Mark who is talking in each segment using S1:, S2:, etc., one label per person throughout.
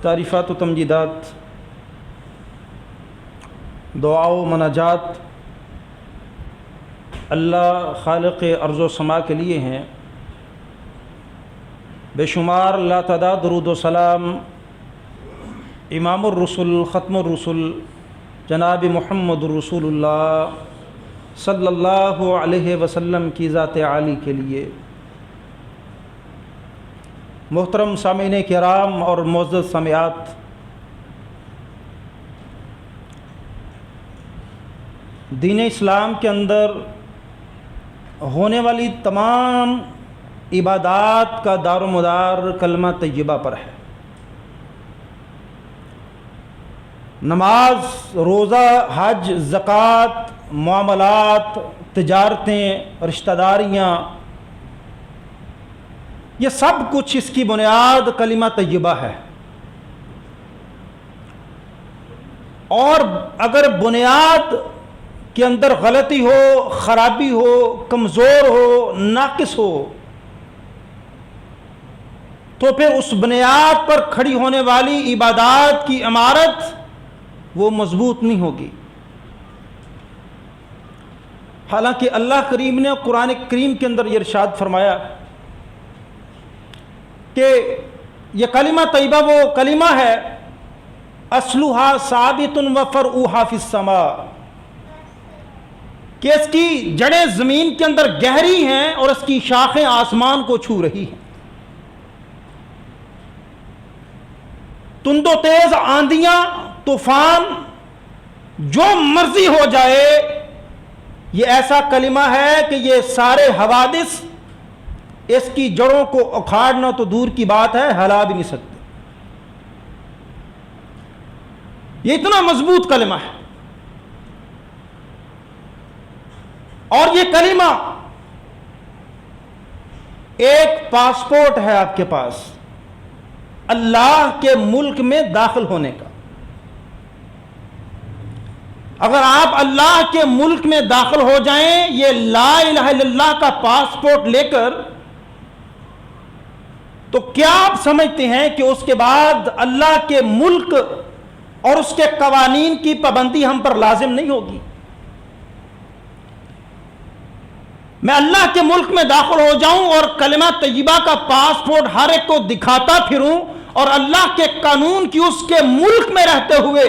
S1: تعریفات و تمجیدات، دعا و مناجات اللہ خالق ارض و سما کے لیے ہیں۔ بے شمار لا تعداد درود و سلام امام الرسل ختم الرسل جناب محمد رسول اللہ صلی اللہ علیہ وسلم کی ذات عالی کے لیے۔ محترم سامعین کرام اور معزز سامعات، دین اسلام کے اندر ہونے والی تمام عبادات کا دار و مدار کلمہ طیبہ پر ہے۔ نماز، روزہ، حج، زکوٰۃ، معاملات، تجارتیں، رشتہ داریاں، یہ سب کچھ اس کی بنیاد کلمہ طیبہ ہے۔ اور اگر بنیاد کے اندر غلطی ہو، خرابی ہو، کمزور ہو، ناقص ہو، تو پھر اس بنیاد پر کھڑی ہونے والی عبادات کی عمارت وہ مضبوط نہیں ہوگی۔ حالانکہ اللہ کریم نے قرآن کریم کے اندر یہ ارشاد فرمایا کہ یہ کلمہ طیبہ وہ کلمہ ہے اصلها ثابت و فرعها فی السماء، کہ اس کی جڑیں زمین کے اندر گہری ہیں اور اس کی شاخیں آسمان کو چھو رہی ہیں۔ تند و تیز آندیاں، طوفان، جو مرضی ہو جائے، یہ ایسا کلمہ ہے کہ یہ سارے حوادث اس کی جڑوں کو اکھاڑنا تو دور کی بات ہے، ہلا بھی نہیں سکتے۔ یہ اتنا مضبوط کلمہ ہے۔ اور یہ کلمہ ایک پاسپورٹ ہے آپ کے پاس اللہ کے ملک میں داخل ہونے کا۔ اگر آپ اللہ کے ملک میں داخل ہو جائیں یہ لا الہ الا اللہ کا پاسپورٹ لے کر، تو کیا آپ سمجھتے ہیں کہ اس کے بعد اللہ کے ملک اور اس کے قوانین کی پابندی ہم پر لازم نہیں ہوگی؟ میں اللہ کے ملک میں داخل ہو جاؤں اور کلمہ طیبہ کا پاسپورٹ ہر ایک کو دکھاتا پھروں اور اللہ کے قانون کی اس کے ملک میں رہتے ہوئے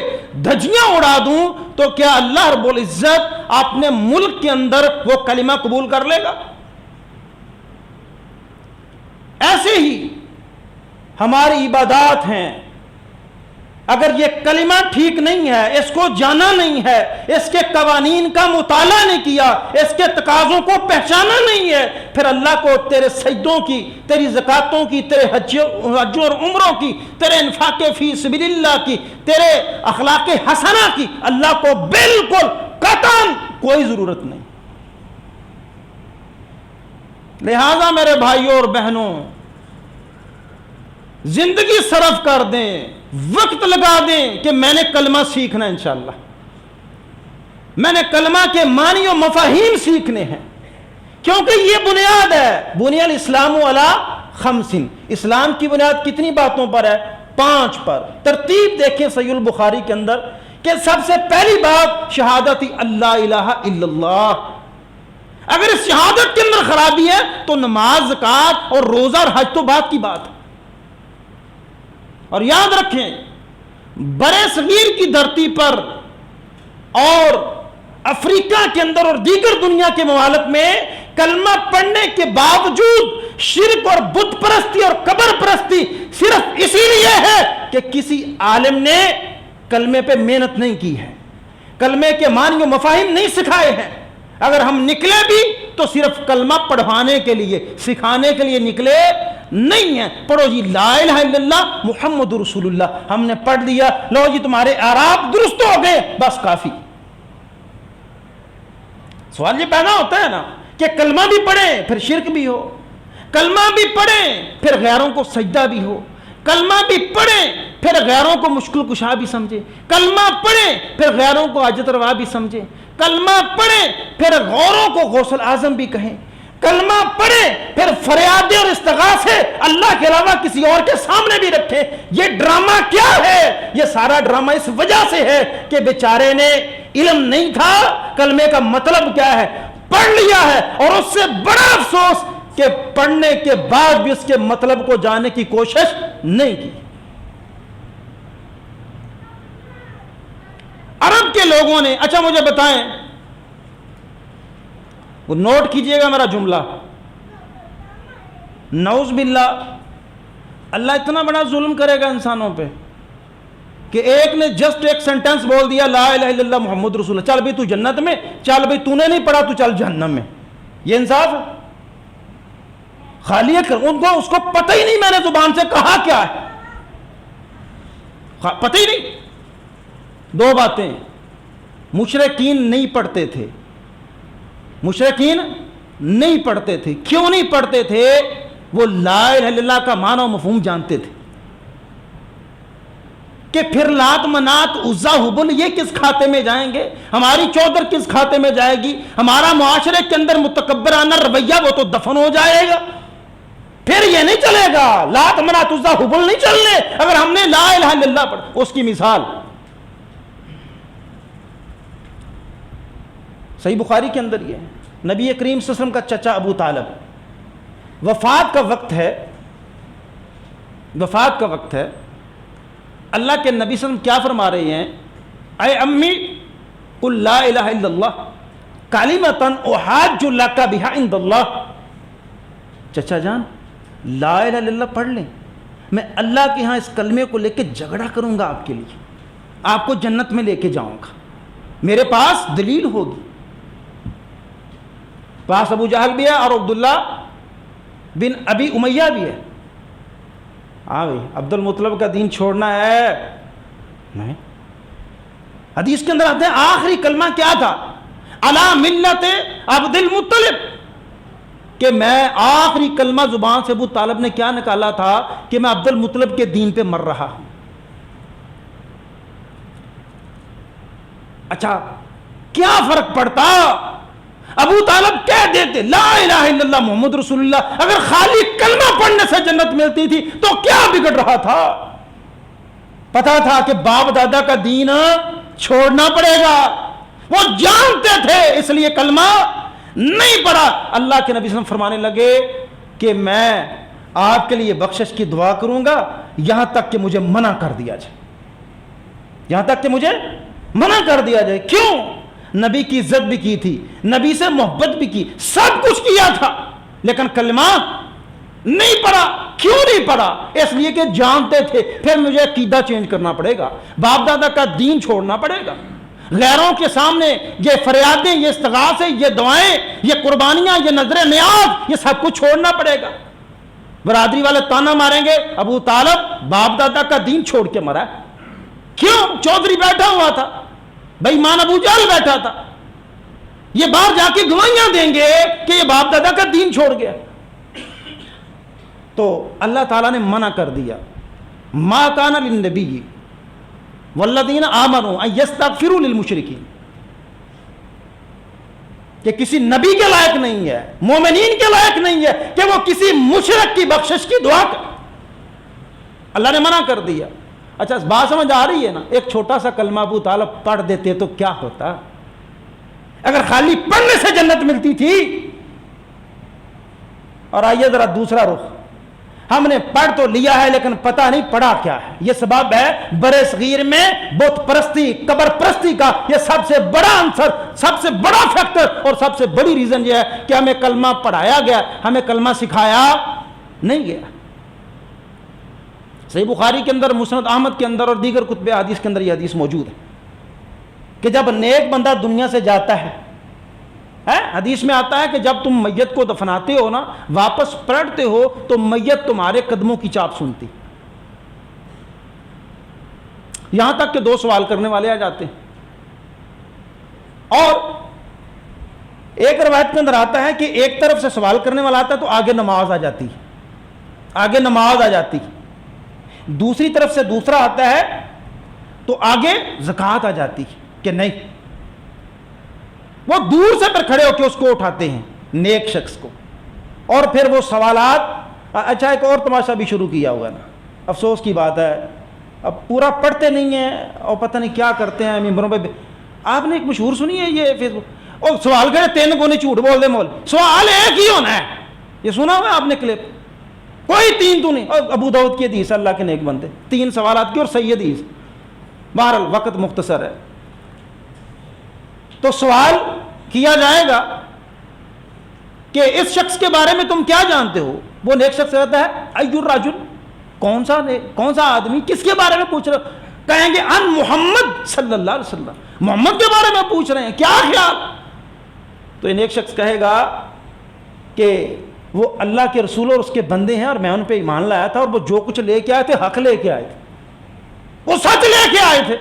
S1: دھجیاں اڑا دوں، تو کیا اللہ رب العزت اپنے ملک کے اندر وہ کلمہ قبول کر لے گا؟ ایسے ہی ہماری عبادات ہیں، اگر یہ کلمہ ٹھیک نہیں ہے، اس کو جانا نہیں ہے، اس کے قوانین کا مطالعہ نہیں کیا، اس کے تقاضوں کو پہچانا نہیں ہے، پھر اللہ کو تیرے سجدوں کی، تیری زکاتوں کی، تیرے حج اور عمروں کی، تیرے انفاق فی سبیل اللہ کی، تیرے اخلاق حسنہ کی، اللہ کو بالکل قطعاً کوئی ضرورت نہیں۔ لہذا میرے بھائیوں اور بہنوں، زندگی صرف کر دیں، وقت لگا دیں کہ میں نے کلمہ سیکھنا ہے، انشاءاللہ میں نے کلمہ کے معنی و مفاہیم سیکھنے ہیں، کیونکہ یہ بنیاد ہے۔ بنی الاسلام علی خمس، اسلام کی بنیاد کتنی باتوں پر ہے؟ 5 پر۔ ترتیب دیکھیں صحیح البخاری کے اندر کہ سب سے پہلی بات شہادت اللہ الہ الا اللہ۔ اگر اس شہادت کے اندر خرابی ہے تو نماز، زکوٰۃ اور روزہ اور حج تو بات کی بات ہے۔ اور یاد رکھیں، برے صغیر کی دھرتی پر اور افریقہ کے اندر اور دیگر دنیا کے ممالک میں کلمہ پڑھنے کے باوجود شرک اور بت پرستی اور قبر پرستی صرف اسی لیے ہے کہ کسی عالم نے کلمے پہ محنت نہیں کی ہے، کلمے کے معنی و مفاہیم نہیں سکھائے ہیں۔ اگر ہم نکلے بھی تو صرف کلمہ پڑھوانے کے لیے، سکھانے کے لیے نکلے نہیں ہیں۔ پڑھو جی لا الہ الا اللہ محمد رسول اللہ، ہم نے پڑھ دیا، لو جی تمہارے اعراب درست ہو گئے، بس کافی۔ سوال یہ پیدا ہوتا ہے نا کہ کلمہ بھی پڑھیں پھر شرک بھی ہو، کلمہ بھی پڑھیں پھر غیروں کو سجدہ بھی ہو، کلمہ بھی پڑھیں پھر غیروں کو مشکل کشا بھی سمجھے، کلمہ پڑھیں پھر غیروں کو حاجت روا بھی سمجھے، کلمہ پڑھیں پھر غوروں کو غوث اعظم بھی کہیں، کلمہ پڑھے پھر فریادیں اور استغاثے اللہ کے علاوہ کسی اور کے سامنے بھی رکھے. یہ ڈرامہ کیا ہے؟ یہ سارا ڈرامہ اس وجہ سے ہے کہ بیچارے نے علم نہیں تھا کلمے کا مطلب کیا ہے, پڑھ لیا ہے, اور اس سے بڑا افسوس کہ پڑھنے کے بعد بھی اس کے مطلب کو جاننے کی کوشش نہیں کی. عرب کے لوگوں نے, اچھا مجھے بتائیں, وہ نوٹ کیجئے گا میرا جملہ, نعوذ باللہ اللہ اتنا بڑا ظلم کرے گا انسانوں پہ کہ ایک نے جسٹ ایک سینٹنس بول دیا لا الہ الا اللہ محمد رسول اللہ, چل بھائی تو جنت میں, چل بھائی تو نے نہیں پڑھا تو چل جہنم میں. یہ انصاف ہے؟ خالی ان کو اس کو پتہ ہی نہیں میں نے زبان سے کہا کیا ہے, پتہ ہی نہیں. دو باتیں, مشرکین نہیں پڑھتے تھے, مشرکین نہیں پڑھتے تھے. کیوں نہیں پڑھتے تھے؟ وہ لا الہ الا اللہ کا معنی و مفہوم جانتے تھے کہ پھر لات منات عزا حبل یہ کس کھاتے میں جائیں گے, ہماری چودر کس کھاتے میں جائے گی, ہمارا معاشرے کے اندر متکبرانہ رویہ وہ تو دفن ہو جائے گا. پھر یہ نہیں چلے گا, لات منات عزا حبل نہیں چلنے اگر ہم نے لا الہ الا اللہ پڑھا. اس کی مثال صحیح بخاری کے اندر یہ ہے, نبی کریم صلی اللہ علیہ وسلم کا چچا ابو طالب, وفات کا وقت ہے, وفات کا وقت ہے, اللہ کے نبی صلی اللہ علیہ وسلم کیا فرما رہے ہیں, اے امی قل لا الہ الا اللہ کلمۃ احاج لک بہا عند اللہ. چچا جان لا الہ الا اللہ پڑھ لیں, میں اللہ کے ہاں اس کلمے کو لے کے جھگڑا کروں گا آپ کے لیے, آپ کو جنت میں لے کے جاؤں گا, میرے پاس دلیل ہوگی. پاس ابو جہل بھی ہے اور عبداللہ بن ابی امیہ بھی ہے. ہاں بھائی عبد المطلب کا دین چھوڑنا ہے نہیں. حدیث کے اندر آتے ہیں آخری کلمہ کیا تھا, علی ملت عبد المطلب, کہ میں آخری کلمہ زبان سے ابو طالب نے کیا نکالا تھا کہ میں عبد المطلب کے دین پہ مر رہا ہوں. اچھا کیا فرق پڑتا, ابو طالب کہہ دیتے لا الہ الا اللہ محمد رسول اللہ, اگر خالی کلمہ پڑھنے سے جنت ملتی تھی تو کیا بگڑ رہا تھا. پتا تھا کہ باپ دادا کا دین چھوڑنا پڑے گا, وہ جانتے تھے, اس لیے کلمہ نہیں پڑھا. اللہ کے نبی صلی اللہ علیہ وسلم فرمانے لگے کہ میں آپ کے لیے بخشش کی دعا کروں گا یہاں تک کہ مجھے منع کر دیا جائے, یہاں تک کہ مجھے منع کر دیا جائے. کیوں؟ نبی کی عزت بھی کی تھی, نبی سے محبت بھی کی, سب کچھ کیا تھا, لیکن کلمہ نہیں پڑھا. کیوں نہیں پڑھا؟ اس لیے کہ جانتے تھے پھر مجھے عقیدہ چینج کرنا پڑے گا, باپ دادا کا دین چھوڑنا پڑے گا, غیروں کے سامنے یہ فریادیں, یہ استغاثے, یہ دعائیں, یہ قربانیاں, یہ نظر نیاز, یہ سب کچھ چھوڑنا پڑے گا. برادری والے تانا ماریں گے ابو طالب باپ دادا کا دین چھوڑ کے مرا. کیوں؟ چودھری بیٹھا ہوا تھا, بھائی مان ابو جہل بیٹھا تھا, یہ باہر جا کے گواہیاں دیں گے کہ یہ باپ دادا کا دین چھوڑ گیا. تو اللہ تعالیٰ نے منع کر دیا, ما کان للنبی والذین آمنوا ان یستغفروا للمشرکین, کہ کسی نبی کے لائق نہیں ہے, مومنین کے لائق نہیں ہے کہ وہ کسی مشرک کی بخشش کی دعا کرے. اللہ نے منع کر دیا. اچھا بات سمجھ آ رہی ہے نا؟ ایک چھوٹا سا کلمہ ابو طالب پڑھ دیتے تو کیا ہوتا, اگر خالی پڑھنے سے جنت ملتی تھی. اور آئیے ذرا دوسرا رخ, ہم نے پڑھ تو لیا ہے لیکن پتہ نہیں پڑھا کیا ہے. یہ سبب ہے برے صغیر میں بت پرستی, قبر پرستی کا. یہ سب سے بڑا عنصر, سب سے بڑا فیکٹر اور سب سے بڑی ریزن یہ ہے کہ ہمیں کلمہ پڑھایا گیا, ہمیں کلمہ سکھایا نہیں گیا. صحیح بخاری کے اندر, مسند احمد کے اندر اور دیگر کتب حدیث کے اندر یہ حدیث موجود ہے کہ جب نیک بندہ دنیا سے جاتا ہے, حدیث میں آتا ہے کہ جب تم میت کو دفناتے ہو نا, واپس پلٹتے ہو تو میت تمہارے قدموں کی چاپ سنتی. یہاں تک کہ دو سوال کرنے والے آ جاتے ہیں. اور ایک روایت کے اندر آتا ہے کہ ایک طرف سے سوال کرنے والا آتا ہے تو آگے نماز آ جاتی, آگے نماز آ جاتی. دوسری طرف سے دوسرا آتا ہے تو آگے زکوٰۃ آ جاتی کہ نہیں. وہ دور سے پر کھڑے ہو کے اس کو اٹھاتے ہیں نیک شخص کو, اور پھر وہ سوالات. اچھا ایک اور تماشا بھی شروع کیا ہوگا نا, افسوس کی بات ہے اب پورا پڑھتے نہیں ہیں اور پتہ نہیں کیا کرتے ہیں ممبروں پہ. آپ نے ایک مشہور سنی ہے یہ فیس بک, اور سوال کرے 3 گونے جھوٹ بول دے مول, سوال ایک ہی ہونا ہے. یہ سنا ہوا آپ نے کلپ, کوئی 3 تو نہیں. اور ابو داؤد کی حدیث, اللہ کے نیک بندے, 3 سوالات کی اور صحیح حدیث. بہرحال وقت مختصر ہے. تو سوال کیا جائے گا کہ اس شخص کے بارے میں تم کیا جانتے ہو. وہ نیک شخص کہتا ہے ایو الرجل, کون سا آدمی, کس کے بارے میں پوچھ رہے ہو؟ کہیں گے ان محمد صلی اللہ علیہ وسلم, محمد کے بارے میں پوچھ رہے ہیں, کیا خیال؟ تو ایک شخص کہے گا کہ وہ اللہ کے رسول اور اس کے بندے ہیں اور میں ان پہ ایمان لایا تھا, اور وہ جو کچھ لے کے آئے تھے حق لے کے آئے تھے, وہ سچ لے کے آئے تھے.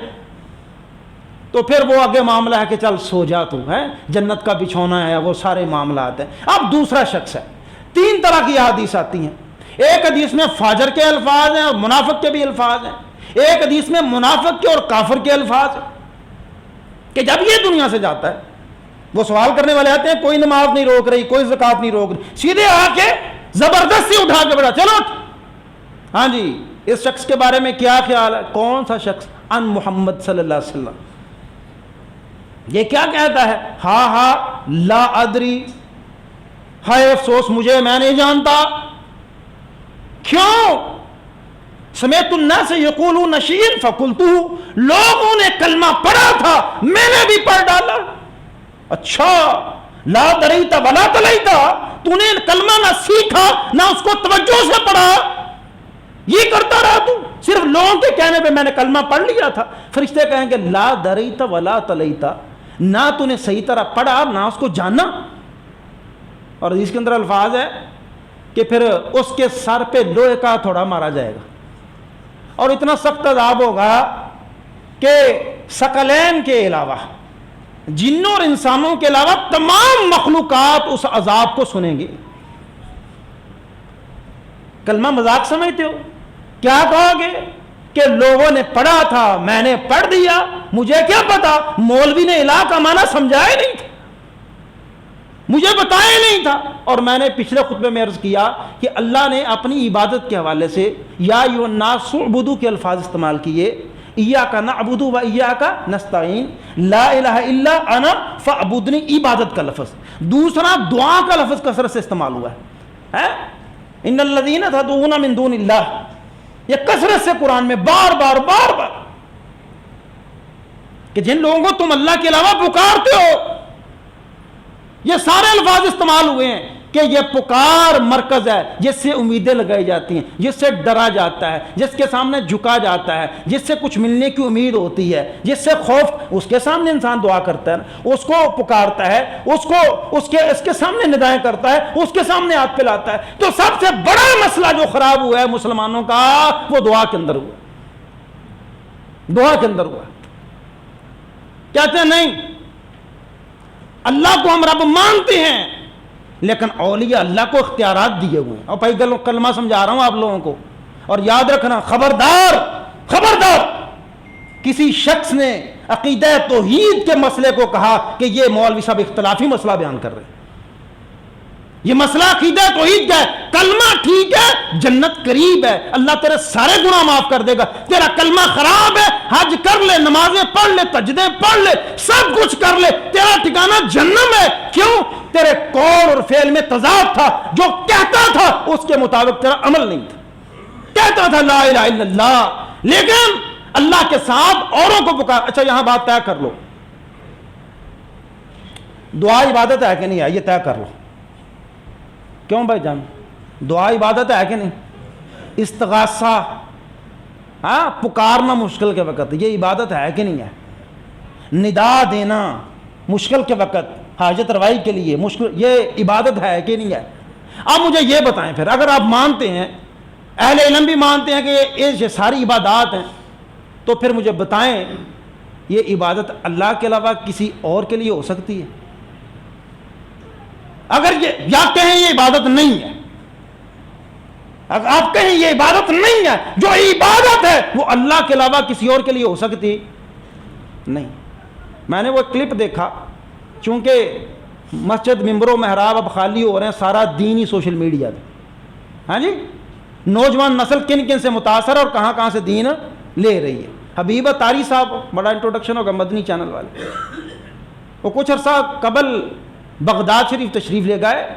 S1: تو پھر وہ آگے معاملہ ہے کہ چل سو جا تو ہے, جنت کا بچھونا ہے, وہ سارے معاملات ہیں. اب دوسرا شخص ہے. 3 طرح کی حدیث آتی ہیں. ایک حدیث میں فاجر کے الفاظ ہیں اور منافق کے بھی الفاظ ہیں. ایک حدیث میں منافق کے اور کافر کے الفاظ ہیں کہ جب یہ دنیا سے جاتا ہے, وہ سوال کرنے والے آتے ہیں, کوئی نماز نہیں روک رہی, کوئی زکوٰۃ نہیں روک رہی, سیدھے آ کے زبردستی اٹھا کے بڑھا, چلو ہاں جی اس شخص کے بارے میں کیا خیال ہے؟ کون سا شخص؟ ان محمد صلی اللہ علیہ وسلم. یہ کیا کہتا ہے؟ ہاں لا ادری, ہائے افسوس مجھے, میں نہیں جانتا. کیوں؟ سمیت الناس یقولون شیئا فقلتہ, لوگوں نے کلمہ پڑھا تھا میں نے بھی پڑھ ڈالا. اچھا لا دریتا ولا تلیتا, تو نے کلمہ نہ سیکھا نہ اس کو توجہ سے پڑھا, یہ کرتا رہا تو, صرف لوگوں کے کہنے پہ میں نے کلمہ پڑھ لیا تھا. فرشتے کہیں گے لا دریتا ولا تلیتا, نہ تو نے صحیح طرح پڑھا نہ اس کو جانا. اور حدیث کے اندر الفاظ ہے کہ پھر اس کے سر پہ لوہے کا تھوڑا مارا جائے گا, اور اتنا سخت عذاب ہوگا کہ ثقلین کے علاوہ, جنوں اور انسانوں کے علاوہ تمام مخلوقات اس عذاب کو سنیں گے. کلمہ مذاق سمجھتے ہو؟ کیا کہو گے کہ لوگوں نے پڑھا تھا میں نے پڑھ دیا, مجھے کیا پتا, مولوی نے الہ کا معنی سمجھایا نہیں تھا, مجھے بتایا نہیں تھا. اور میں نے پچھلے خطبے میں عرض کیا کہ اللہ نے اپنی عبادت کے حوالے سے یا ایھا الناس اعبدوا کے الفاظ استعمال کیے, ایاک نعبد و ایاک نستعین, لا الہ الا انا فاعبدنی, عبادت کا لفظ. دوسرا دعا کا لفظ کثرت سے استعمال ہوا ہے, ان الذین تدعون من دون اللہ, یہ کثرت سے قرآن میں بار بار کہ جن لوگوں کو تم اللہ کے علاوہ پکارتے ہو, یہ سارے الفاظ استعمال ہوئے ہیں کہ یہ پکار مرکز ہے جس سے امیدیں لگائی جاتی ہیں, جس سے ڈرا جاتا ہے, جس کے سامنے جھکا جاتا ہے, جس سے کچھ ملنے کی امید ہوتی ہے, جس سے خوف, اس کے سامنے انسان دعا کرتا ہے, اس کو پکارتا ہے, اس کے سامنے ندائیں کرتا ہے, اس کے سامنے ہاتھ پھیلاتا ہے. تو سب سے بڑا مسئلہ جو خراب ہوا ہے مسلمانوں کا وہ دعا کے اندر ہوا, دعا کے اندر ہوا. کہتے ہیں نہیں اللہ کو ہم رب مانتے ہیں لیکن اولیاء اللہ کو اختیارات دیے ہوئے ہیں. اور بھائی کلمہ سمجھا رہا ہوں آپ لوگوں کو, اور یاد رکھنا خبردار کسی شخص نے عقیدہ توحید کے مسئلے کو کہا کہ یہ مولوی صاحب اختلافی مسئلہ بیان کر رہے ہیں. یہ مسئلہ عقیدہ توحید کا ہے, کلمہ ٹھیک ہے, جنت قریب ہے, اللہ تیرے سارے گناہ معاف کر دے گا. تیرا کلمہ خراب ہے, حج کر لے, نمازیں پڑھ لے, تجدے پڑھ لے, سب کچھ کر لے, تیرا ٹھکانہ جہنم ہے. کیوں؟ تیرے قول اور فعل میں تضاد تھا, جو کہتا تھا اس کے مطابق تیرا عمل نہیں تھا. کہتا تھا لا الہ الا اللہ, لیکن اللہ کے ساتھ اوروں کو پکار. اچھا یہاں بات طے کر لو, دعا عبادت ہے کہ نہیں ہے, یہ طے کر لو. کیوں بھائی جان, دعا عبادت ہے کہ نہیں؟ استغاثہ, پکارنا مشکل کے وقت, یہ عبادت ہے کہ نہیں ہے؟ ندا دینا مشکل کے وقت حاجت روائی کے لیے مشکل, یہ عبادت ہے کہ نہیں ہے؟ اب مجھے یہ بتائیں پھر, اگر آپ مانتے ہیں, اہل علم بھی مانتے ہیں کہ یہ ساری عبادات ہیں, تو پھر مجھے بتائیں یہ عبادت اللہ کے علاوہ کسی اور کے لیے ہو سکتی ہے؟ اگر یہ یا کہیں یہ عبادت نہیں ہے, اگر آپ کہیں یہ عبادت نہیں ہے, جو عبادت ہے وہ اللہ کے علاوہ کسی اور کے لیے ہو سکتی نہیں. میں نے وہ کلپ دیکھا, چونکہ مسجد ممبر و محراب اب خالی ہو رہے ہیں، سارا دین ہی سوشل میڈیا پہ. ہاں جی، نوجوان نسل کن کن سے متاثر اور کہاں کہاں سے دین لے رہی ہے. حبیب طاری صاحب، بڑا انٹروڈکشن ہوگا، مدنی چینل والے، وہ کچھ عرصہ قبل بغداد شریف تشریف لے گئے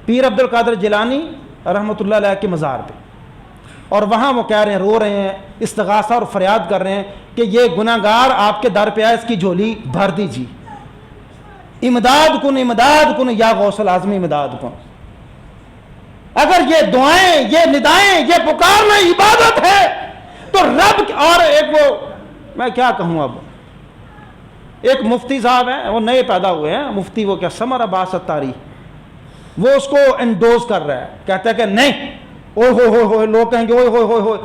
S1: پیر عبد القادر جیلانی رحمۃ اللہ علیہ کے مزار پہ، اور وہاں وہ کہہ رہے ہیں، رو رہے ہیں، استغاثہ اور فریاد کر رہے ہیں کہ یہ گناہ گار آپ کے در پہ آئے، اس کی جھولی بھر دیجیے، امداد کن یا غوث الاعظم امداد کن. اگر یہ دعائیں، یہ ندائیں، یہ پکارنا عبادت ہے تو رب. اور ایک وہ میں کیا کہوں، اب ایک مفتی صاحب ہیں، وہ نئے پیدا ہوئے ہیں مفتی، وہ کیا سمر عباس اتاری، وہ اس کو انڈوز کر رہا ہے، کہتا ہے کہ نہیں، اوہ ہو ہو، لوگ کہیں گے اوہ ہو ہو،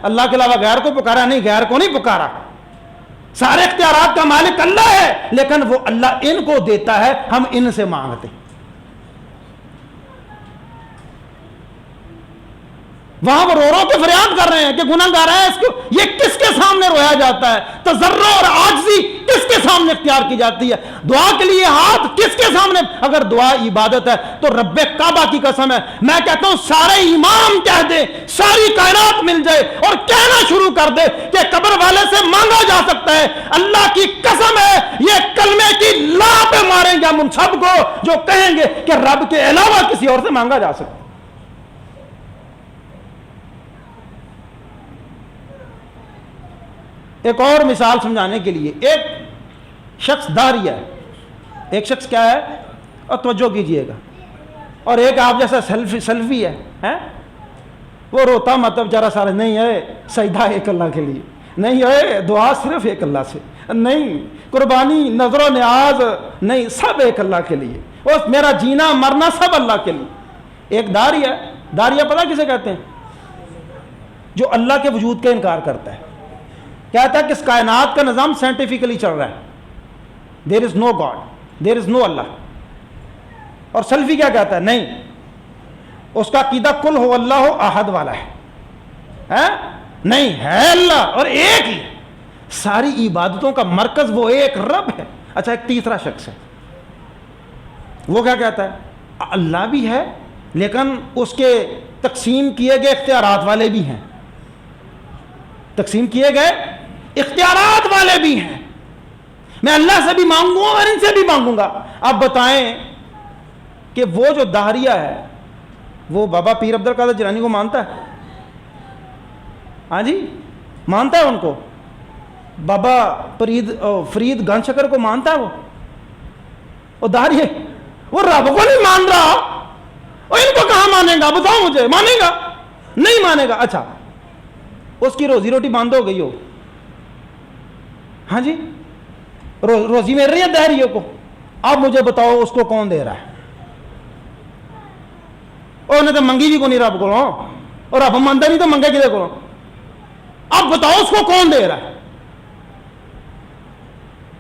S1: اللہ کے علاوہ غیر کو پکارا؟ نہیں، غیر کو نہیں پکارا، سارے اختیارات کا مالک اللہ ہے، لیکن وہ اللہ ان کو دیتا ہے، ہم ان سے مانگتے. وہاں وہ رو رو کے فریاد کر رہے ہیں کہ گناہ گار ہے، اس کو یہ کس کے سامنے رویا جاتا ہے؟ تضرع اور عاجزی کس کے سامنے اختیار کی جاتی ہے؟ دعا کے لیے ہاتھ کس کے سامنے؟ اگر دعا عبادت ہے تو رب کعبہ کی قسم ہے، میں کہتا ہوں سارے امام کہہ دیں، ساری کائنات مل جائے اور کہنا شروع کر دے کہ قبر والے سے مانگا جا سکتا ہے، اللہ کی قسم ہے یہ کلمے کی لا پہ ماریں گے ہم ان سب کو جو کہیں گے کہ رب کے علاوہ کسی اور سے مانگا جا سکتا ہے. ایک اور مثال سمجھانے کے لیے، ایک شخص داعیہ ہے، ایک شخص کیا ہے، اور توجہ کیجئے گا، اور ایک آپ جیسا سیلفی ہے، وہ روتا مطلب بیچارہ سارے، نہیں ہے سجدہ ایک اللہ کے لیے، نہیں ہے دعا صرف ایک اللہ سے، نہیں قربانی نظر و نیاز نہیں، سب ایک اللہ کے لیے، اور میرا جینا مرنا سب اللہ کے لیے. ایک داعیہ پتہ کسے کہتے ہیں؟ جو اللہ کے وجود کا انکار کرتا ہے، کہتا ہے کہ اس کائنات کا نظام سائنٹیفکلی چل رہا ہے، دیر از نو گاڈ، دیر از نو اللہ. اور سلفی کیا کہتا ہے؟ نہیں، اس کا عقیدہ کل ہو اللہ احد والا ہے، نہیں ہے اللہ اور ایک ہی، ساری عبادتوں کا مرکز وہ ایک رب ہے. اچھا، ایک تیسرا شخص ہے، وہ کیا کہتا ہے؟ اللہ بھی ہے لیکن اس کے تقسیم کیے گئے اختیارات والے بھی ہیں، تقسیم کیے گئے اختیارات والے بھی ہیں، میں اللہ سے بھی مانگوں گا اور ان سے بھی مانگوں گا. اب بتائیں کہ وہ جو داہریہ ہے وہ بابا پیر عبد القادر جیلانی کو مانتا ہے؟ ہاں جی، مانتا ہے ان کو؟ بابا فرید گن شکر کو مانتا ہے وہ داہریہ؟ وہ رب کو نہیں مان رہا، اور ان کو کہاں مانے گا؟ بتاؤ مجھے، مانے گا؟ نہیں مانے گا. اچھا، اس کی روزی روٹی بند ہو گئی ہو، ہاں جی، روزی مل رہی ہے دہریوں کو، اب مجھے بتاؤ اس کو کون دے رہا ہے؟ اور انہیں تو منگی بھی کو نہیں رب کو، اور رب مانتا نہیں تو منگے کدے کو؟ اب بتاؤ اس کو کون دے رہا ہے؟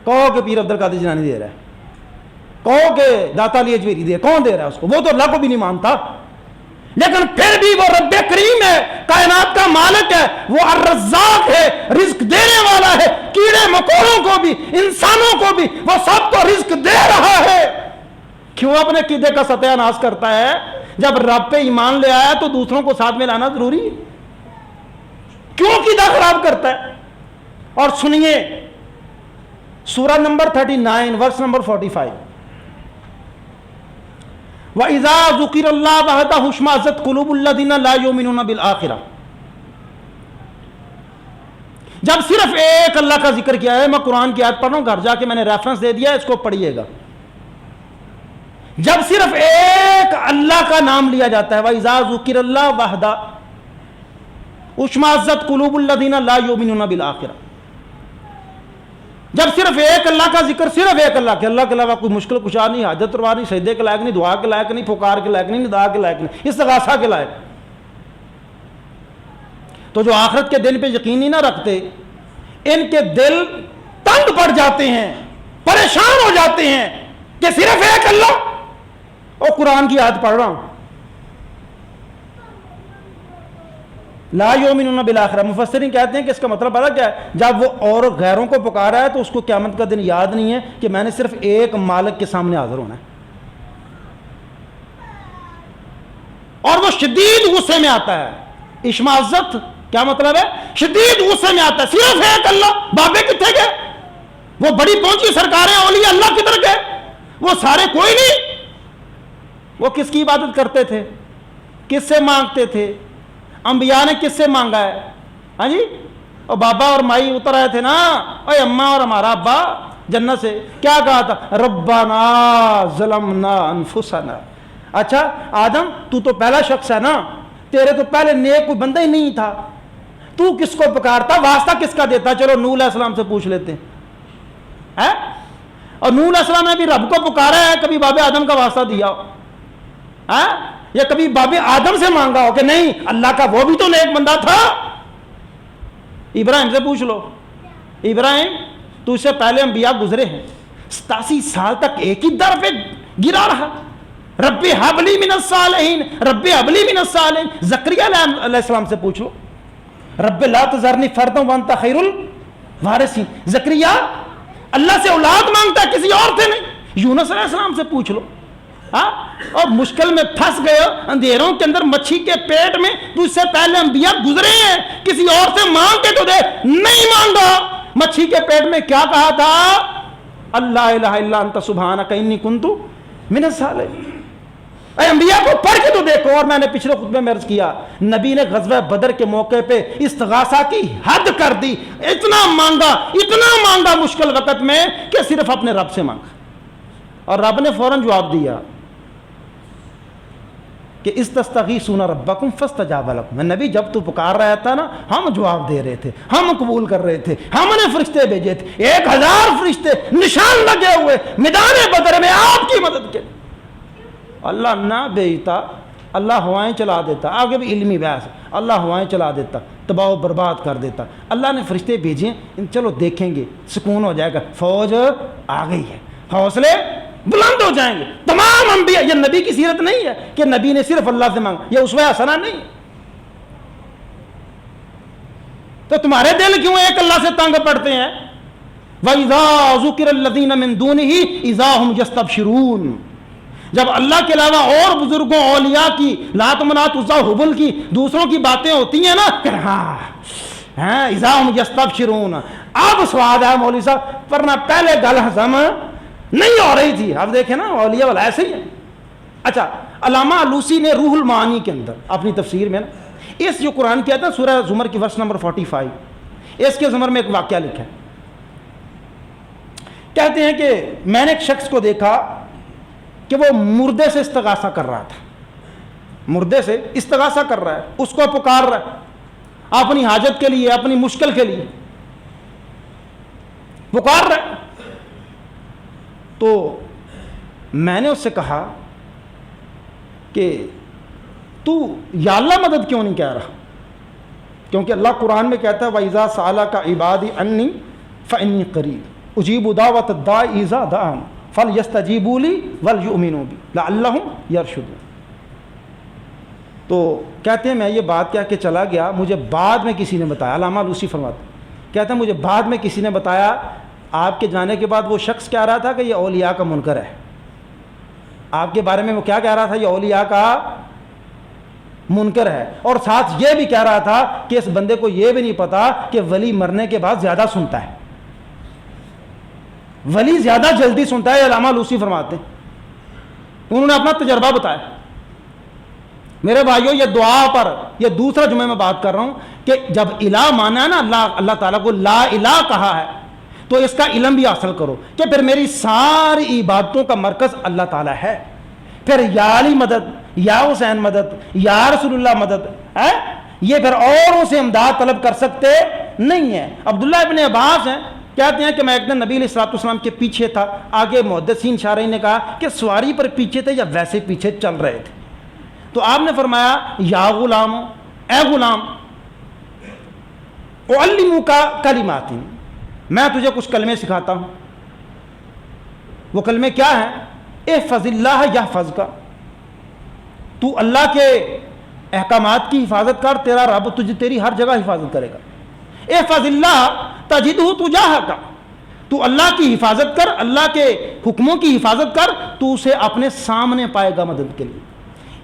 S1: کہو کہ پیر عبد القادر جیلانی دے رہا ہے، کہو کہ داتا علی اجمیری دے، کون دے رہا ہے اس کو؟ وہ تو اللہ کو بھی نہیں مانتا، لیکن پھر بھی وہ رب کریم ہے، کائنات کا مالک ہے، وہ الرزاق ہے، رزق دینے والا ہے، کیڑے مکوڑوں کو بھی، انسانوں کو بھی، وہ سب کو رزق دے رہا ہے. کیوں اپنے عقیدے کا ستیہ ناش کرتا ہے؟ جب رب پہ ایمان لے آیا تو دوسروں کو ساتھ میں لانا ضروری ہے، کیوں عقیدہ خراب کرتا ہے؟ اور سنیے سورہ نمبر 39 ورس نمبر 45، وَإِذَا ذُكِرَ اللَّهُ وَحْدَهُ اشْمَأَزَّتْ قُلُوبُ الَّذِينَ لَا يُؤْمِنُونَ بِالْآخِرَةِ. جب صرف ایک اللہ کا ذکر کیا ہے، میں قرآن کی آیت پڑھ رہا ہوں، گھر جا کے میں نے ریفرنس دے دیا ہے، اس کو پڑھیے گا. جب صرف ایک اللہ کا نام لیا جاتا ہے، وَإِذَا ذُكِرَ اللَّهُ وَحْدَهُ اشْمَأَزَّتْ قُلُوبُ الَّذِينَ لَا يُؤْمِنُونَ بِالْآخِرَةِ. جب صرف ایک اللہ کا ذکر، صرف ایک اللہ کے علاوہ کوئی مشکل کشا نہیں، حاجت روا نہیں، سجدے کے لائق نہیں، دعا کے لائق نہیں، پکار کے لائق نہیں، ندا کے لائق نہیں، استغاثہ کے لائق، تو جو آخرت کے دن پہ یقین نہیں نہ رکھتے، ان کے دل تنگ پڑ جاتے ہیں، پریشان ہو جاتے ہیں کہ صرف ایک اللہ. اور قرآن کی آیت پڑھ رہا ہوں، لا یؤمنون بالآخرہ. مفسرین کہتے ہیں کہ اس کا مطلب پتہ کیا ہے؟ جب وہ اور غیروں کو پکارا ہے تو اس کو قیامت کا دن یاد نہیں ہے کہ میں نے صرف ایک مالک کے سامنے حاضر ہونا ہے. اور وہ شدید غصے میں آتا ہے. اشمعزت کیا مطلب ہے؟ شدید غصے میں آتا ہے. صرف ایک اللہ. بابے کتنے گئے؟ وہ بڑی پہنچی سرکاریں اولیاء اللہ کدھر گئے؟ وہ سارے کوئی نہیں. وہ کس کی عبادت کرتے تھے؟ کس سے مانگتے تھے؟ انبیاء نے کس سے مانگا ہے؟ ہاں جی. اور بابا اور مائی اتر آئے تھے نا، اے اماں اور ہمارا ابا جنت سے، کیا کہا تھا؟ ربنا ظلمنا انفسنا. اچھا آدم تو پہلا شخص ہے نا، تیرے تو پہلے نیک کوئی بندہ ہی نہیں تھا، تو کس کو پکارتا؟ واسطہ کس کا دیتا؟ چلو نوح علیہ السلام سے پوچھ لیتے ہیں. اور نوح علیہ السلام نے بھی رب کو پکارا ہے، کبھی باب آدم کا واسطہ دیا ہو یا کبھی باب آدم سے مانگا ہو کہ نہیں اللہ کا وہ بھی تو نیک بندہ تھا؟ ابراہیم سے پوچھ لو. ابراہیم تو اس سے پہلے انبیاء گزرے ہیں، 87 سال تک ایک ہی در پہ گرا رہا. رب ہب لی من الصالحین، رب ہب لی من الصالحین. زکریا علیہ السلام سے پوچھ لو، رب لا تذرنی فردا وانت خیر الوارثین. زکریا اللہ سے اولاد مانگتا ہے، کسی اور سے نہیں. یونس علیہ السلام سے پوچھ لو. اور مشکل میں پھنس گئے ہو اندھیروں کے اندر مچھی کے پیٹ میں، تو اس سے پہلے انبیاء گزرے ہیں، کسی اور سے مانگ کے تو دے. نہیں مانگا. مچھی کے پیٹ میں کیا کہا تھا؟ اللہ الہ الا انت سبحانک انی کنت من الظالمین. اے انبیاء کو پڑھ کے تو دیکھو. اور میں نے پچھلے خطبے میں عرض کیا، نبی نے غزوہ بدر کے موقع پہ استغاثہ کی حد کر دی. اتنا مانگا مشکل وقت میں کہ صرف اپنے رب سے مانگا، اور رب نے فوراً جواب دیا کہ استستغیثون ربکم فاستجاب لکم. نبی جب تو پکار رہا تھا نا، ہم جواب دے رہے تھے، ہم قبول کر رہے تھے، ہم نے فرشتے بھیجے تھے، 1000 فرشتے نشان لگے ہوئے میدان بدر میں آپ کی مدد کے. اللہ نہ بھیجتا، اللہ ہوائیں چلا دیتا. آگے بھی علمی بحث، اللہ ہوائیں چلا دیتا، تباہ و برباد کر دیتا. اللہ نے فرشتے بھیجے، چلو دیکھیں گے، سکون ہو جائے گا، فوج آ گئی ہے، حوصلے بلند ہو جائیں گے. تمام انبیاء، یہ نبی کی سیرت نہیں ہے کہ نبی نے صرف اللہ سے مانگا، یہ اسوہ حسنہ نہیں. تو تمہارے دل کیوں ایک اللہ سے تنگ پڑتے ہیں؟ وَإِذَا ذُكِرَ الَّذِينَ مِن دُونِهِ إِذَا هُمْ يَسْتَبْشِرُونَ. جب اللہ کے علاوہ اور بزرگوں اولیاء کی، لات منات عزا حبل کی، دوسروں کی باتیں ہوتی ہیں نا، کہ ہاں اذا ہم یستبشرون. اب سواد ہے مولوی صاحب، ورنہ پہلے گل ہضم نہیں ہو رہی تھی. اب دیکھیں نا اولیاء والا ایسے ہی ہے. اچھا علامہ علوسی نے روح المعانی کے اندر اپنی تفسیر میں نا، اس جو قرآن کیا تھا سورہ زمر کی ورس نمبر 45، اس کے زمر میں ایک واقعہ لکھا ہے. کہتے ہیں کہ میں نے ایک شخص کو دیکھا کہ وہ مردے سے استغاثہ کر رہا تھا. مردے سے استغاثہ کر رہا ہے، اس کو پکار رہا ہے اپنی حاجت کے لیے، اپنی مشکل کے لیے پکار رہا ہے. تو میں نے اس سے کہا کہ تو یا اللہ مدد کیوں نہیں کہہ رہا؟ کیونکہ اللہ قرآن میں کہتا ہے وَإِذَا سَأَلَكَ عِبَادِي عَنِّي فَإِنِّي قَرِيبٌ أُجِيبُ دَعْوَةَ الدَّاعِ إِذَا دَعَانِ فَلْيَسْتَجِيبُوا لِي وَلْيُؤْمِنُوا بِي لَعَلَّهُمْ يَرْشُدُونَ. تو کہتے ہیں میں یہ بات کہہ کے چلا گیا، مجھے بعد میں کسی نے بتایا، علامہ لوسی فرماتے کہتے ہیں مجھے بعد میں کسی نے بتایا آپ کے جانے کے بعد وہ شخص کہہ رہا تھا کہ یہ اولیاء کا منکر ہے. آپ کے بارے میں وہ کیا کہہ رہا تھا؟ یہ اولیاء کا منکر ہے. اور ساتھ یہ بھی کہہ رہا تھا کہ اس بندے کو یہ بھی نہیں پتا کہ ولی مرنے کے بعد زیادہ سنتا ہے، ولی زیادہ جلدی سنتا ہے. علامہ لوسی فرماتے ہیں، انہوں نے اپنا تجربہ بتایا. میرے بھائیوں یہ دعا پر، یہ دوسرا جمعہ میں بات کر رہا ہوں کہ جب الہ مانا ہے نا، اللہ تعالیٰ کو لا الہ کہا ہے، تو اس کا علم بھی حاصل کرو کہ پھر میری ساری عبادتوں کا مرکز اللہ تعالیٰ ہے. پھر یا علی مدد، یا حسین مدد، یا رسول اللہ مدد ہے، یہ پھر اوروں سے امداد طلب کر سکتے نہیں ہیں. عبداللہ ابن عباس ہیں، کہتے ہیں کہ میں ایک دن نبی علیہ الصلوۃ والسلام کے پیچھے تھا. آگے محدثین شارحین نے کہا کہ سواری پر پیچھے تھے یا ویسے پیچھے چل رہے تھے. تو آپ نے فرمایا یا غلام، اے غلام، اعلمک کلمات، میں تجھے کچھ کلمے سکھاتا ہوں. وہ کلمے کیا ہیں؟ احفظ اللہ یحفظک، تو اللہ کے احکامات کی حفاظت کر، تیرا رب تیری ہر جگہ حفاظت کرے گا۔ احفظ اللہ تجدہ تجاہک، تو اللہ کی حفاظت کر، اللہ کے حکموں کی حفاظت کر، تو اسے اپنے سامنے پائے گا مدد کے لیے۔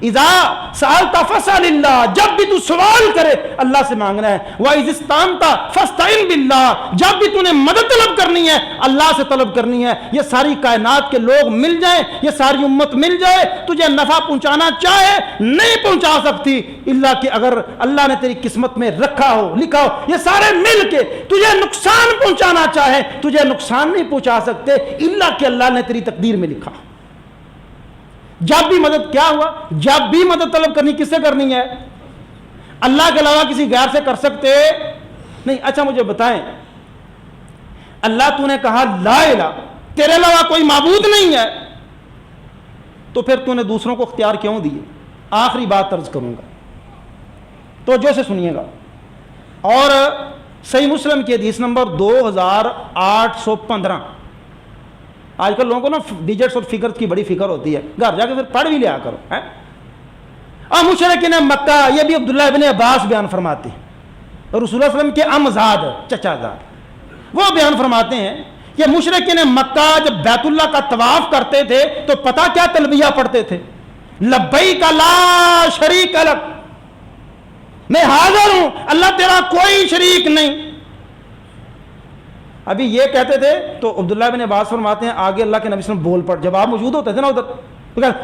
S1: اذا سألت فاسأل اللہ، جب بھی تو سوال کرے اللہ سے مانگنا ہے۔ وَإِذِ اسْتَعَنْتَ فَاسْتَعِنْ بِاللَّهِ، جب بھی تو نے مدد طلب کرنی ہے اللہ سے طلب کرنی ہے۔ یہ ساری کائنات کے لوگ مل جائیں، یہ ساری امت مل جائے، تجھے نفع پہنچانا چاہے نہیں پہنچا سکتی الا کہ اگر اللہ نے تیری قسمت میں رکھا ہو، لکھا ہو۔ یہ سارے مل کے تجھے نقصان پہنچانا چاہے، تجھے نقصان نہیں پہنچا سکتے الا کہ اللہ نے تیری تقدیر میں لکھا۔ جب بھی مدد کیا ہوا، جب بھی مدد طلب کرنی کس سے کرنی ہے؟ اللہ کے علاوہ کسی غیر سے کر سکتے نہیں۔ اچھا مجھے بتائیں، اللہ تو نے کہا لا الہ، تیرے علاوہ کوئی معبود نہیں ہے، تو پھر تو نے دوسروں کو اختیار کیوں دیے؟ آخری بات عرض کروں گا، توجہ سے سنیے گا، اور صحیح مسلم کی حدیث نمبر 2815۔ آج کل لوگوں کو نا ڈیجٹس اور فگرز کی بڑی فکر ہوتی ہے، گھر جا کے پھر پڑھ بھی لیا کرو۔ اور مشرکین مکہ، یہ بھی عبداللہ ابن عباس بیان فرماتے ہیں، اور رسول اللہ صلی اللہ علیہ وسلم کے امزاد چچا زاد، وہ بیان فرماتے ہیں کہ مشرکین مکہ جب بیت اللہ کا طواف کرتے تھے تو پتہ کیا تلبیہ پڑھتے تھے؟ لبیک لا شریک لک، میں حاضر ہوں، اللہ تیرا کوئی شریک نہیں۔ ابھی یہ کہتے تھے تو عبداللہ بن عباس فرماتے ہیں آگے اللہ کے نبی صلی اللہ علیہ وسلم بول پڑ، جب آپ موجود ہوتے تھے نا ادھر،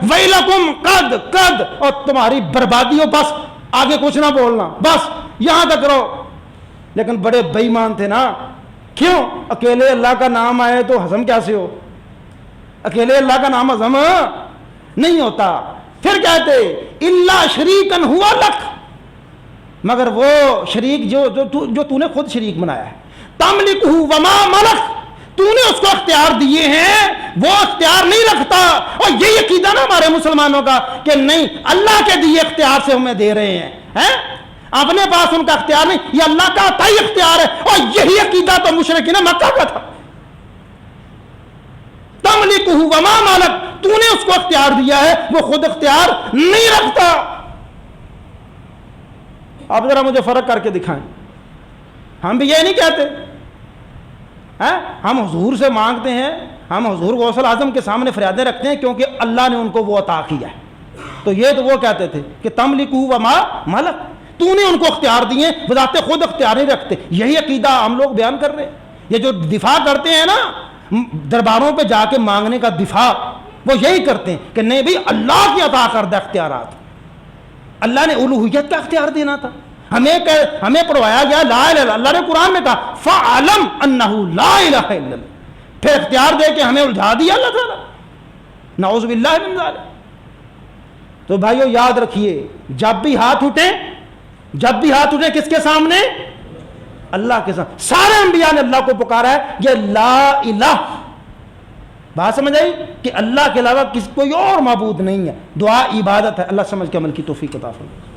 S1: وَيْلَكُمْ قَدْ قَدْ، اور تمہاری بربادی ہو، بس آگے کچھ نہ بولنا، بس یہاں تک رہو۔ لیکن بڑے بے ایمان تھے نا، کیوں؟ اکیلے اللہ کا نام آئے تو ہضم کیسے ہو؟ اکیلے اللہ کا نام ہضم نہیں ہوتا۔ پھر کہتے اِلَّا شَرِيكًا هُوَ لَكَ، مگر وہ شریک جو تو نے خود شریک بنایا ہے، تملکہ وما ملک، تو نے اس کو اختیار دیے ہیں، وہ اختیار نہیں رکھتا۔ اور یہ عقیدہ نا ہمارے مسلمانوں کا کہ نہیں اللہ کے دیے اختیار سے ہمیں دے رہے ہیں، اپنے پاس ان کا اختیار نہیں، یہ اللہ کا عطائی اختیار ہے۔ اور یہی عقیدہ تو مشرکین مکہ کا تھا، تملکہ وما ملک، تو نے اس کو اختیار دیا ہے، وہ خود اختیار نہیں رکھتا۔ آپ ذرا مجھے فرق کر کے دکھائیں۔ ہم بھی یہ نہیں کہتے، ہم حضور سے مانگتے ہیں، ہم حضور غوث اعظم کے سامنے فریادیں رکھتے ہیں کیونکہ اللہ نے ان کو وہ عطا کیا ہے۔ تو یہ تو وہ کہتے تھے کہ تملکہ وما ملک، تو نے ان کو اختیار دیے، بذات خود اختیار نہیں رکھتے۔ یہی عقیدہ ہم لوگ بیان کر رہے ہیں۔ یہ جو دفاع کرتے ہیں نا درباروں پہ جا کے مانگنے کا دفاع، وہ یہی کرتے ہیں کہ نہیں بھائی اللہ کی عطا کردہ اختیارات، اللہ نے الوہیت کا اختیار دینا تھا، ہمیں پڑھوایا گیا لا الہ الا اللہ۔ اللہ نے قرآن میں کہا فَعَلَمْ أَنَّهُ لَا الہ الا اللہ، پھر اختیار دے کے ہمیں الجھا دیا اللہ تعالیٰ، نعوذ باللہ من ذالک۔ تو بھائیو یاد رکھیے، جب بھی ہاتھ اٹھے کس کے سامنے؟ اللہ کے سامنے۔ سارے انبیاء نے اللہ کو پکارا ہے، یہ لا الہ، بات سمجھ آئی کہ اللہ کے علاوہ کوئی اور معبود نہیں ہے۔ دعا عبادت ہے، اللہ سمجھ کے عمل کی توفیق عطا فرمائے۔